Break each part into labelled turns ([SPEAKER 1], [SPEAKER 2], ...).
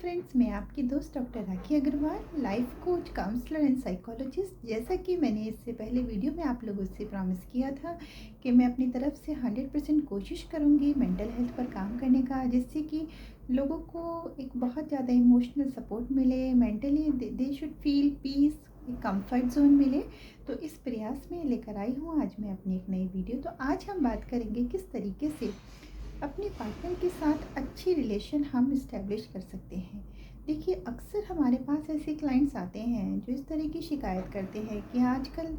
[SPEAKER 1] Friends, मैं आपकी दोस्त doctor Rakhi Agarwal, life coach, counsellor and psychologist. जैसा कि मैंने इससे पहले वीडियो में आप लोगों से प्रॉमिस किया था कि मैं अपनी तरफ से 100% कोशिश करूंगी मेंटल हेल्थ पर काम करने का, जिससे कि लोगों को एक बहुत ज़्यादा इमोशनल सपोर्ट मिले, mentally they should feel peace, एक कंफर्ट जोन मिले। तो इस प्रयास में लेकर आई हूँ आज मैं अपनी एक नई वीडियो। तो आज हम बात करेंगे किस तरीके से अपने पार्टनर के साथ अच्छी रिलेशन हम इस्टेब्लिश कर सकते हैं। देखिए, अक्सर हमारे पास ऐसे क्लाइंट्स आते हैं जो इस तरह की शिकायत करते हैं कि आजकल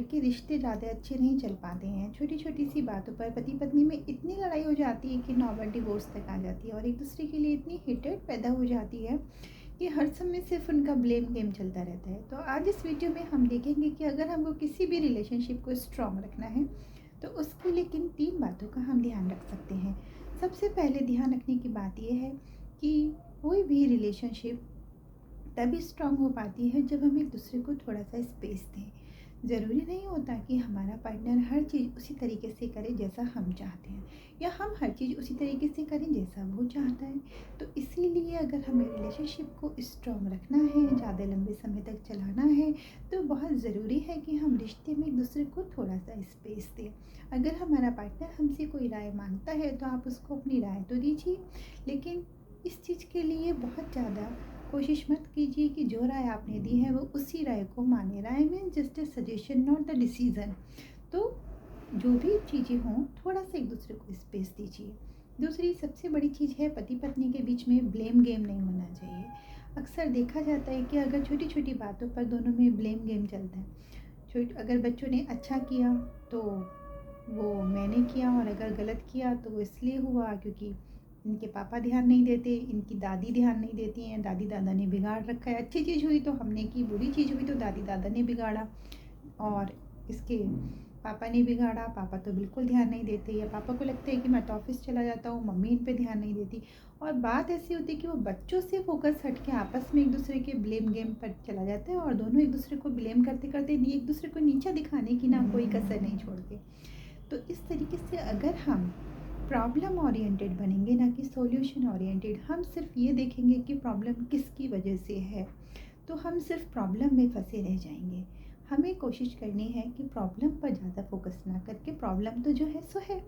[SPEAKER 1] के रिश्ते ज़्यादा अच्छे नहीं चल पाते हैं। छोटी छोटी सी बातों पर पति पत्नी में इतनी लड़ाई हो जाती है कि नौबत डिवोर्स तक आ जाती है, और एक दूसरे के लिए इतनी हेटेड पैदा हो जाती है कि हर समय सिर्फ उनका ब्लेम गेम चलता रहता है। तो आज इस वीडियो में हम देखेंगे कि अगर हमको किसी भी रिलेशनशिप को स्ट्रॉन्ग रखना है तो उसके लिए किन 3 बातों का हम ध्यान रख सकते हैं। सबसे पहले ध्यान रखने की बात यह है कि कोई भी रिलेशनशिप तभी स्ट्रांग हो पाती है जब हम एक दूसरे को थोड़ा सा स्पेस दें। ज़रूरी नहीं होता कि हमारा पार्टनर हर चीज़ उसी तरीके से करे जैसा हम चाहते हैं, या हम हर चीज़ उसी तरीके से करें जैसा वो चाहता है। तो इसीलिए अगर हमें रिलेशनशिप को स्ट्रांग रखना है, ज़्यादा लंबे समय तक चलाना है, तो बहुत ज़रूरी है कि हम रिश्ते में एक दूसरे को थोड़ा सा स्पेस दें। अगर हमारा पार्टनर हमसे कोई राय मांगता है तो आप उसको अपनी राय तो दीजिए, लेकिन इस चीज़ के लिए बहुत ज़्यादा कोशिश मत कीजिए कि जो राय आपने दी है वो उसी राय को माने। राय में just a suggestion, not the decision. तो जो भी चीज़ें हों, थोड़ा सा एक दूसरे को स्पेस दीजिए। दूसरी सबसे बड़ी चीज़ है, पति पत्नी के बीच में ब्लेम गेम नहीं होना चाहिए। अक्सर देखा जाता है कि अगर छोटी छोटी बातों पर दोनों में ब्लेम गेम चलता है। अगर बच्चों ने अच्छा किया तो वो मैंने किया, और अगर गलत किया तो वो इसलिए हुआ क्योंकि इनके पापा ध्यान नहीं देते, इनकी दादी ध्यान नहीं देती हैं, दादी दादा ने बिगाड़ रखा है। अच्छी चीज़ हुई तो हमने की, बुरी चीज़ हुई तो दादी दादा ने बिगाड़ा, और इसके पापा ने बिगाड़ा। पापा तो बिल्कुल ध्यान नहीं देते, या पापा को लगता है कि मैं तो ऑफिस चला जाता हूँ, मम्मी इन पे ध्यान नहीं देती। और बात ऐसी होती है कि वो बच्चों से फोकस हट के आपस में एक दूसरे के ब्लेम गेम पर चला जाता है, और दोनों एक दूसरे को ब्लेम करते करते एक दूसरे को नीचा दिखाने की ना कोई कसर नहीं छोड़ते। तो इस तरीके से अगर हम प्रॉब्लम ओरिएंटेड बनेंगे, ना कि सॉल्यूशन ओरिएंटेड, हम सिर्फ ये देखेंगे कि प्रॉब्लम किसकी वजह से है, तो हम सिर्फ प्रॉब्लम में फंसे रह जाएंगे। हमें कोशिश करनी है कि प्रॉब्लम पर ज़्यादा फोकस ना करके, प्रॉब्लम तो जो है सो है,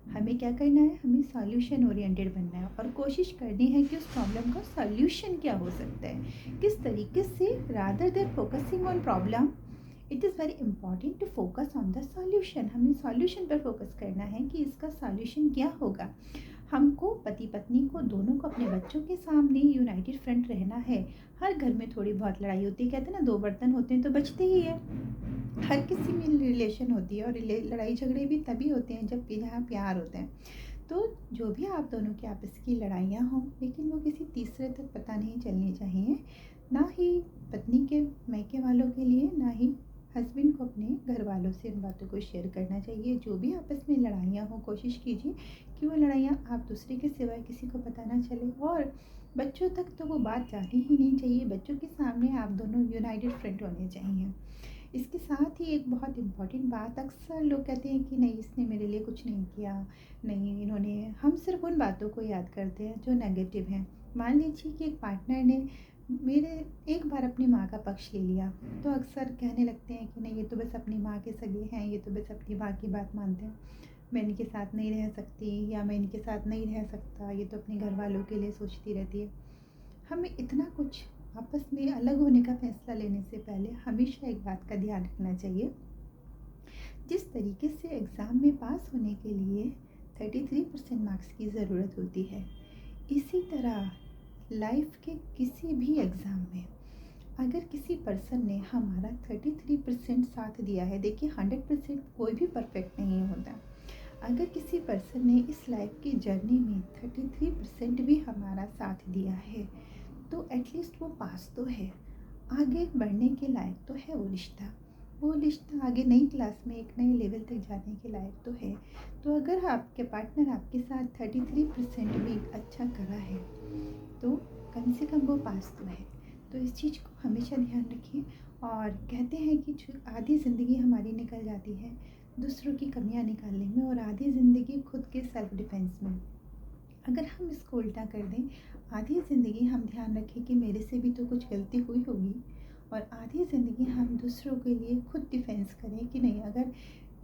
[SPEAKER 1] हमें क्या करना है, हमें सॉल्यूशन ओरिएंटेड बनना है, और कोशिश करनी है कि उस प्रॉब्लम का सॉल्यूशन क्या हो सकता है, किस तरीके से। Rather than focusing on problem, it is very important to focus on the solution. हमें सॉल्यूशन पर फोकस करना है कि इसका सॉल्यूशन क्या होगा। हमको, पति पत्नी को, दोनों को अपने बच्चों के सामने यूनाइटेड फ्रंट रहना है। हर घर में थोड़ी बहुत लड़ाई होती है, कहते हैं ना, 2 बर्तन होते हैं तो बचते ही है। हर किसी में रिलेशन होती है, और लड़ाई झगड़े भी तभी होते हैं जब जहाँ प्यार होता है। तो जो भी आप दोनों की आपस की लड़ाइयाँ हों, लेकिन वो किसी तीसरे तक पता नहीं चलनी चाहिए। ना ही पत्नी के मायके वालों के लिए, ना ही हस्बैंड को अपने घर वालों से उन बातों को शेयर करना चाहिए। जो भी आपस में लड़ाइयाँ हों, कोशिश कीजिए कि वो लड़ाइयाँ आप दूसरे के सिवाय किसी को पता ना चले, और बच्चों तक तो वो बात जानी ही नहीं चाहिए। बच्चों के सामने आप दोनों यूनाइटेड फ्रंट होने चाहिए। इसके साथ ही एक बहुत इम्पॉर्टेंट बात, अक्सर लोग कहते हैं कि नहीं, इसने मेरे लिए कुछ नहीं किया, नहीं इन्होंने, हम सिर्फ उन बातों को याद करते हैं जो नेगेटिव हैं। मान लीजिए कि एक पार्टनर ने मेरे एक बार अपनी माँ का पक्ष ले लिया, तो अक्सर कहने लगते हैं कि नहीं, ये तो बस अपनी माँ के सगे हैं, ये तो बस अपनी माँ की बात मानते हैं, मैं इनके साथ नहीं रह सकती, या मैं इनके साथ नहीं रह सकता, ये तो अपने घर वालों के लिए सोचती रहती है। हमें इतना कुछ, आपस में अलग होने का फैसला लेने से पहले हमेशा एक बात का ध्यान रखना चाहिए। जिस तरीके से एग्ज़ाम में पास होने के लिए 33% मार्क्स की ज़रूरत होती है, इसी तरह लाइफ के किसी भी एग्ज़ाम में अगर किसी पर्सन ने हमारा 33% साथ दिया है, देखिए 100% कोई भी परफेक्ट नहीं होता। अगर किसी पर्सन ने इस लाइफ की जर्नी में 33% भी हमारा साथ दिया है, तो एटलीस्ट वो पास तो है, आगे बढ़ने के लायक तो है वो रिश्ता आगे नई क्लास में एक नए लेवल तक जाने के लायक तो है। तो अगर आपके पार्टनर आपके साथ 33% भी अच्छा करा है, तो कम से कम वो पास तो है। तो इस चीज़ को हमेशा ध्यान रखिए। और कहते हैं कि जो आधी ज़िंदगी हमारी निकल जाती है दूसरों की कमियां निकालने में, और आधी ज़िंदगी खुद के सेल्फ डिफेंस में। अगर हम इसको उल्टा कर दें, आधी ज़िंदगी हम ध्यान रखें कि मेरे से भी तो कुछ गलती हुई होगी, और आधी ज़िंदगी हम दूसरों के लिए खुद डिफेंस करें कि नहीं, अगर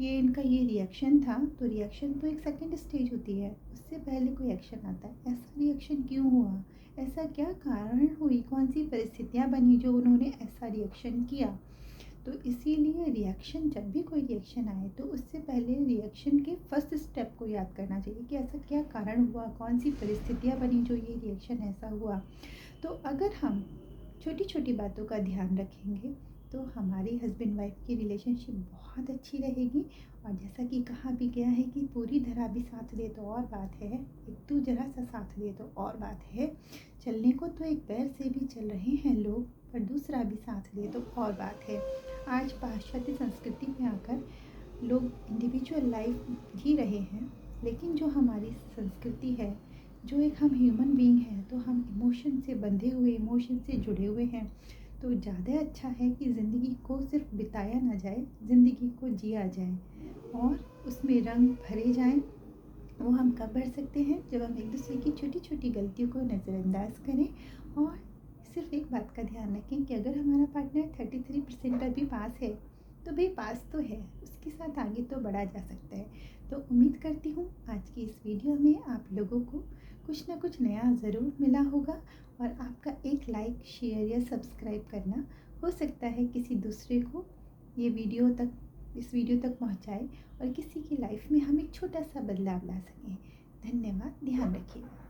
[SPEAKER 1] ये इनका ये रिएक्शन था तो रिएक्शन तो एक सेकंड स्टेज होती है, उससे पहले कोई एक्शन आता है। ऐसा रिएक्शन क्यों हुआ, ऐसा क्या कारण हुई, कौन सी परिस्थितियाँ बनी जो उन्होंने ऐसा रिएक्शन किया। तो इसीलिए रिएक्शन, जब भी कोई रिएक्शन आए तो उससे पहले रिएक्शन के फर्स्ट स्टेप को याद करना चाहिए कि ऐसा क्या कारण हुआ, कौन सी परिस्थितियाँ बनी जो ये रिएक्शन ऐसा हुआ। तो अगर हम छोटी छोटी बातों का ध्यान रखेंगे तो हमारी हस्बैंड वाइफ की रिलेशनशिप बहुत अच्छी रहेगी। और जैसा कि कहा भी गया है कि पूरी धरा भी साथ दे तो और बात है, एक तू जरा सा साथ दे तो और बात है। चलने को तो एक पैर से भी चल रहे हैं लोग, पर दूसरा भी साथ दे तो और बात है। आज पाश्चात्य संस्कृति में आकर लोग इंडिविजुअल लाइफ जी रहे हैं, लेकिन जो हमारी संस्कृति है, जो एक हम ह्यूमन बीइंग हैं, तो हम इमोशन से बंधे हुए, इमोशन से जुड़े हुए हैं। तो ज़्यादा अच्छा है कि ज़िंदगी को सिर्फ बिताया ना जाए, ज़िंदगी को जिया जाए और उसमें रंग भरे जाएं। वो हम कब भर सकते हैं, जब हम एक दूसरे की छोटी छोटी गलतियों को नज़रअंदाज करें। और सिर्फ एक बात का ध्यान रखें कि अगर हमारा पार्टनर 33% पर भी पास है तो भाई पास तो है, उसके साथ आगे तो बढ़ा जा सकता है। तो उम्मीद करती हूँ आज की इस वीडियो में आप लोगों को कुछ ना कुछ नया ज़रूर मिला होगा, और आपका एक लाइक, शेयर या सब्सक्राइब करना हो सकता है किसी दूसरे को ये वीडियो तक, इस वीडियो तक पहुँचाए और किसी की लाइफ में हम एक छोटा सा बदलाव ला सकें। धन्यवाद, ध्यान रखिएगा।